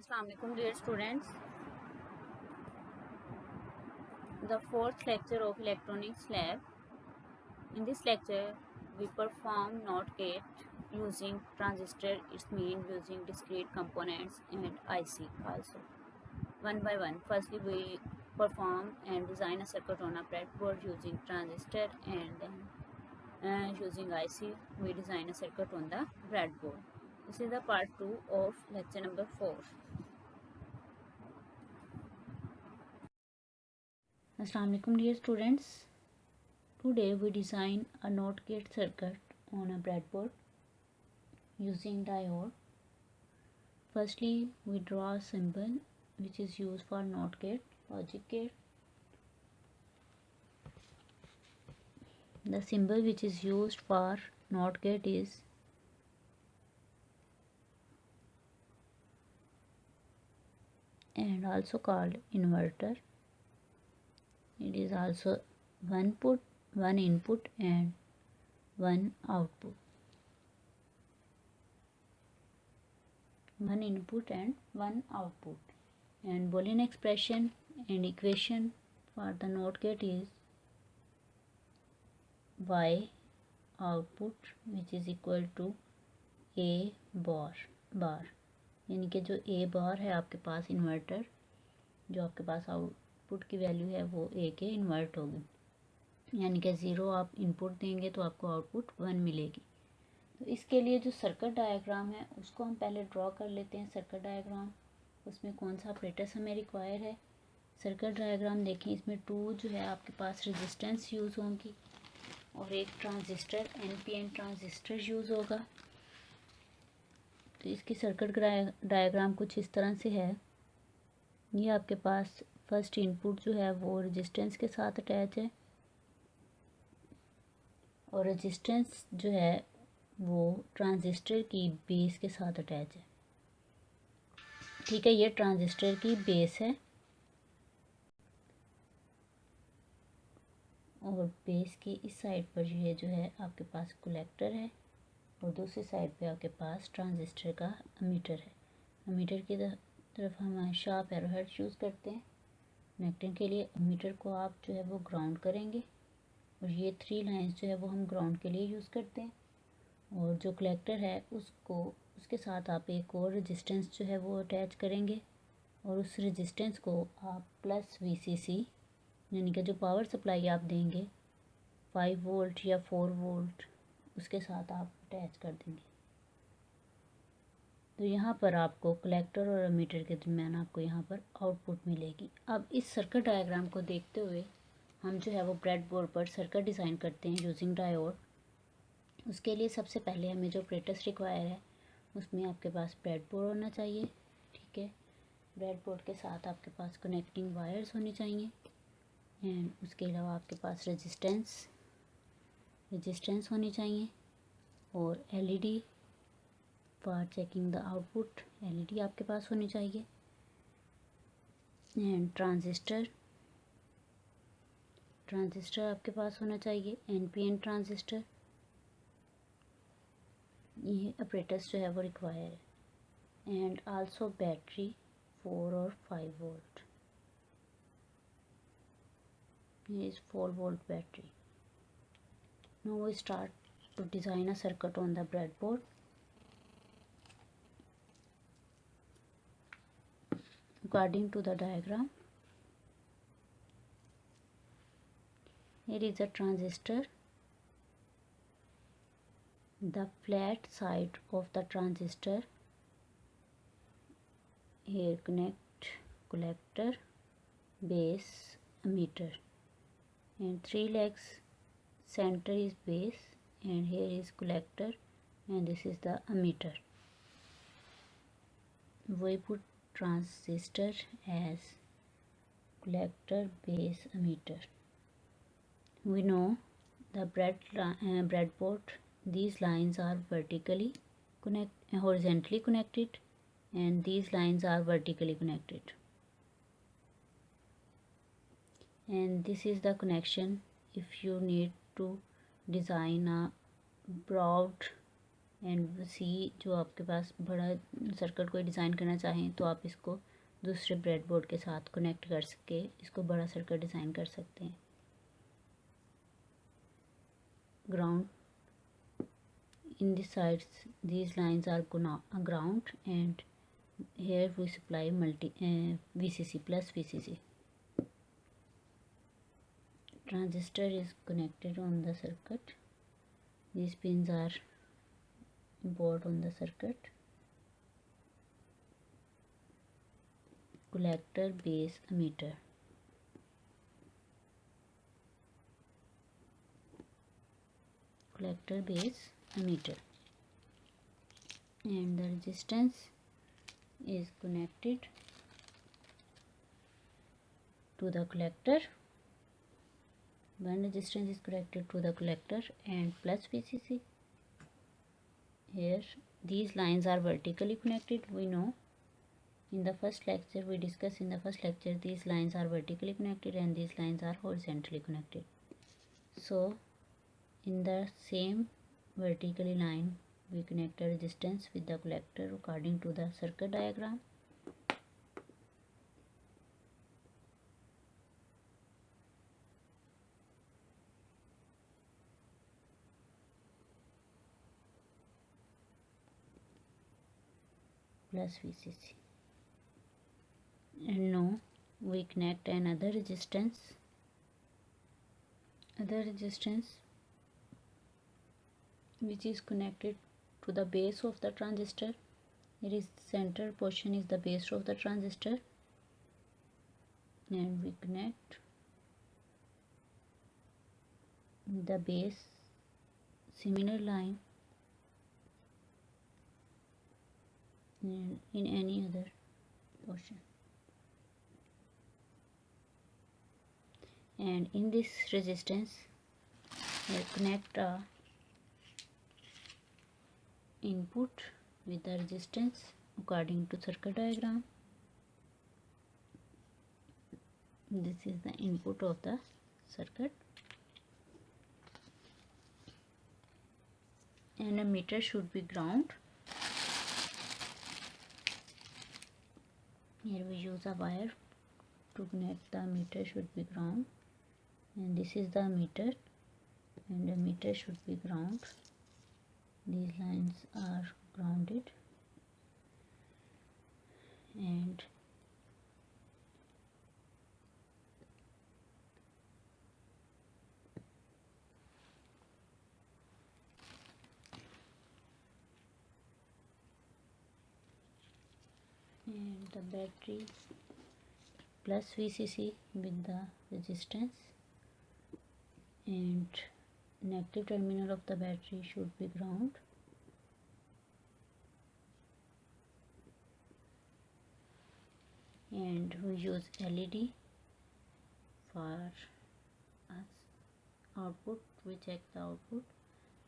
Assalamu alaikum dear students. The fourth lecture of electronics lab. In this lecture we perform NOT gate using transistor, its mean using discrete components and IC also. One by one. Firstly we perform and design a circuit on a breadboard using transistor, and then using IC we design a circuit on the breadboard. This is the part 2 of lecture number 4. Assalamu alaikum dear students. Today we design a NOT gate circuit on a breadboard using diode. Firstly we draw a symbol which is used for NOT gate, logic gate. The symbol which is used for NOT gate is and also called inverter. It is also one input and one output. One input and one output. And Boolean expression and equation for the NOT gate is Y output which is equal to A bar यानी कि जो A बार है आपके पास inverter, जो आपके पास output की value है वो A के इन्वर्ट होगी, यानी कि 0 आप इनपुट देंगे तो आपको आउटपुट 1 मिलेगी। तो इसके लिए जो सर्किट डायग्राम है उसको हम पहले ड्रॉ कर लेते हैं। सर्किट डायग्राम, उसमें कौन सा ऑपरेटर्स हमें रिक्वायर है। सर्किट डायग्राम देखें, इसमें 2 जो है आपके पास रेजिस्टेंस यूज़ होंगी और एक ट्रांजिस्टर NPN ट्रांजिस्टर यूज़ होगा। तो इसकी सर्किट डायग्राम कुछ इस तरह से है। ये आपके पास फर्स्ट इनपुट जो है वो रेजिस्टेंस के साथ अटैच है और रेजिस्टेंस जो है वो ट्रांजिस्टर की बेस के साथ अटैच है। ठीक है, ये ट्रांजिस्टर की बेस है और बेस की इस साइड पर जो है आपके पास कलेक्टर है और दूसरी साइड पे आपके पास ट्रांजिस्टर का एमीटर है। एमीटर की तरफ हम शार्प एरो हेड यूज़ करते हैं कनेक्टिंग के लिए। एमीटर को आप जो है वो ग्राउंड करेंगे और ये 3 लाइंस जो है वो हम ग्राउंड के लिए यूज़ करते हैं। और जो कलेक्टर है उसके साथ आप एक और रेजिस्टेंस जो है वो अटैच करेंगे और उस रेजिस्टेंस को आप प्लस VCC यानी कि जो पावर सप्लाई आप देंगे 5 वोल्ट या 4 वोल्ट उसके साथ आप अटैच कर देंगे। तो यहाँ पर आपको कलेक्टर और एमीटर के दरम्यान आपको यहाँ पर आउटपुट मिलेगी। अब इस सर्किट डायग्राम को देखते हुए हम जो है वो ब्रेडबोर्ड पर सर्किट डिज़ाइन करते हैं यूजिंग डायोड। उसके लिए सबसे पहले हमें जो ऑपरेटर्स रिक्वायर है उसमें आपके पास ब्रेडबोर्ड होना चाहिए। ठीक है, ब्रेडबोर्ड के साथ आपके पास कनेक्टिंग वायर्स होनी चाहिए एंड उसके अलावा आपके पास रेजिस्टेंस होनी चाहिए और LED for checking the output LED आपके पास होनी चाहिए एंड ट्रांजिस्टर आपके पास होना चाहिए NPN ट्रांजिस्टर। ये ऑपरेटर्स जो है वो रिक्वायर है एंड आल्सो बैटरी 4 और 5 वोल्ट। ये is 4 volt battery. Now we start to design a circuit on the breadboard. According to the diagram, here is a transistor. The flat side of the transistor, here connect collector, base, emitter, and 3 legs. Center is base and here is collector and this is the emitter. We put transistor as collector, base, emitter. We know the breadboard, these lines are horizontally connected and these lines are vertically connected, and this is the connection if you need to design a broad and C जो आपके पास बड़ा circuit कोई design करना चाहें तो आप इसको दूसरे ब्रेडबोर्ड के साथ कनेक्ट कर सके इसको बड़ा सर्किट डिज़ाइन कर सकते हैं। Ground in the sides these lines are ground and here we supply VCC plus VCC. Transistor is connected on the circuit. These pins are board on the circuit. Collector, base, emitter. Collector, base, emitter. And the resistance is connected to the collector. One resistance is connected to the collector and plus VCC. Here these lines are vertically connected. We know in the first lecture we discussed in the first lecture these lines are vertically connected and these lines are horizontally connected. So in the same vertically line we connect a resistance with the collector according to the circuit diagram. Plus VCC. And now we connect another resistance which is connected to the base of the transistor. It is center portion is the base of the transistor, and we connect the base similar line in any other portion. And in this resistance we connect a input with the resistance according to circuit diagram. This is the input of the circuit. And a meter should be ground. Here we use a wire to connect the meter should be ground, and this is the meter and the meter should be ground. These lines are grounded and the battery plus VCC with the resistance, and negative terminal of the battery should be ground. And we use LED for output. We check the output,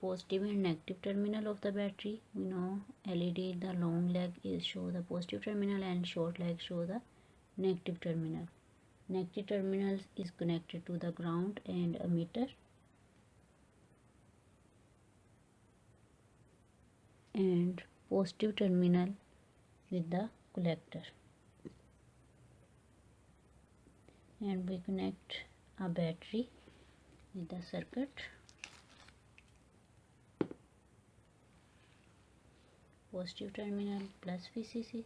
positive and negative terminal of the battery. We know LED, the long leg is show the positive terminal and short leg show the negative terminal. Negative terminal is connected to the ground and emitter, and positive terminal with the collector. And we connect a battery with the circuit. Positive terminal plus VCC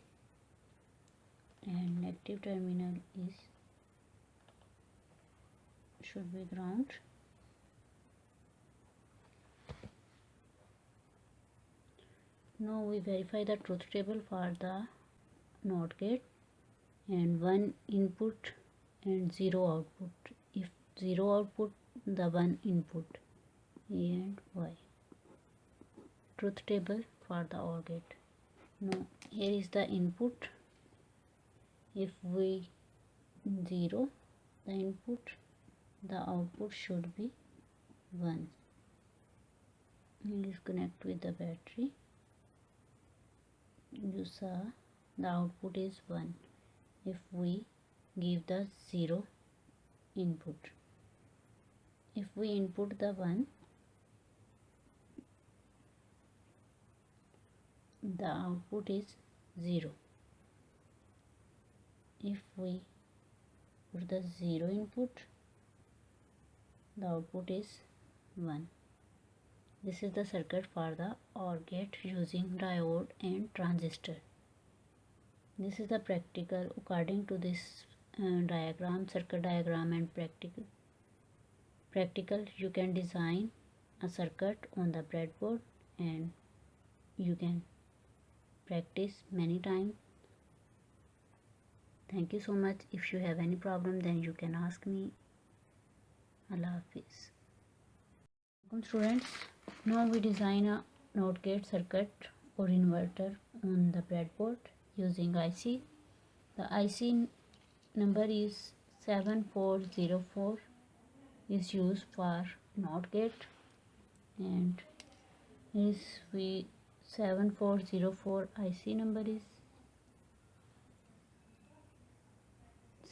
and negative terminal is should be ground. Now we verify the truth table for the NOT gate, and 1 input and 0 output. If 0 output, the 1 input, A and Y. Truth table for the OR gate. Now here is the input. If we 0 the input, the output should be 1. Please connect with the battery. You saw the output is 1 if we give the 0 input. If we input the 1, the output is 0. If we put the 0 input, the output is 1. This is the circuit for the OR gate using diode and transistor. This is the practical. According to this diagram, circuit diagram, and practical, you can design a circuit on the breadboard and you can practice many times. Thank you so much. If you have any problem, then you can ask me. Allah Hafiz. Welcome students. Now we design a NOT gate circuit or inverter on the breadboard using IC. The IC number is 7404 is used for NOT gate, and is 7404 IC number is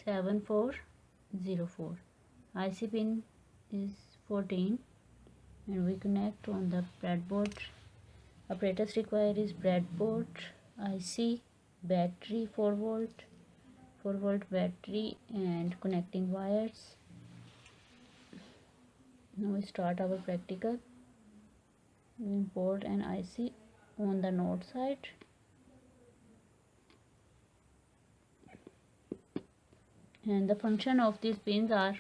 7404. IC pin is 14 and we connect on the breadboard. Apparatus required is breadboard, IC, battery 4 volt battery, and connecting wires. Now we start our practical. We import an IC on the node side. And the function of these pins are: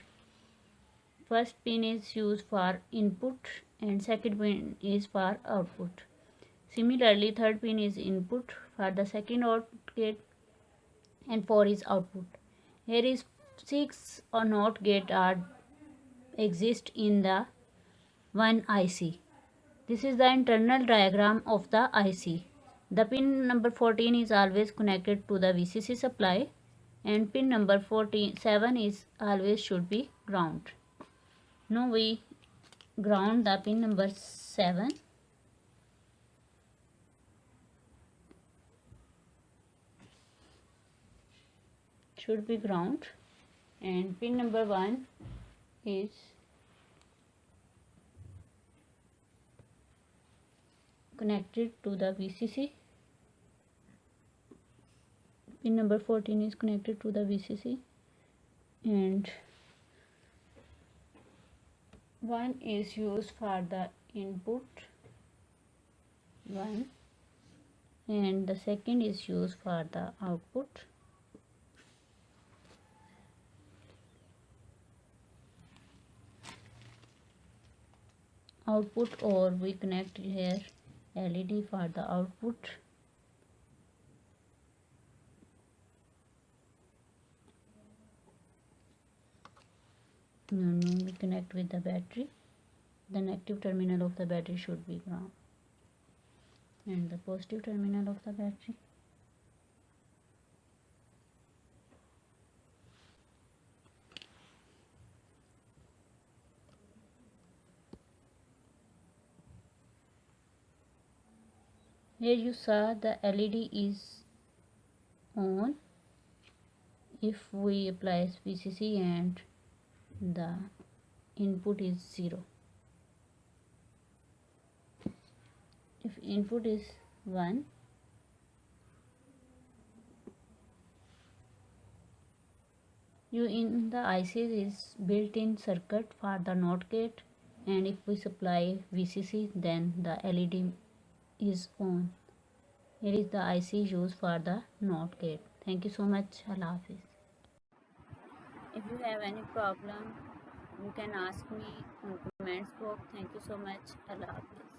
first pin is used for input and second pin is for output. Similarly, third pin is input for the second OR gate and 4 is output. Here is 6 or NOT gate are exist in the one IC. This is the internal diagram of the IC. The pin number 14 is always connected to the VCC supply, and pin number 7 is always should be ground. Now we ground the pin number 7. Should be ground, and pin number 1 is connected to the VCC. Pin number 14 is connected to the VCC, and 1 is used for the input 1 and the second is used for the output. Or we connect here LED for the output. Now we connect with the battery. The negative terminal of the battery should be ground and the positive terminal of the battery. Here you saw the LED is on if we apply VCC and the input is 0. If input is 1, in the IC is built-in circuit for the NOT gate, and if we supply VCC then the LED is on. Here is the IC used for the NOT gate. Thank you so much. Allah Hafiz. If you have any problem, you can ask me on comments box. Thank you so much. Allah Hafiz.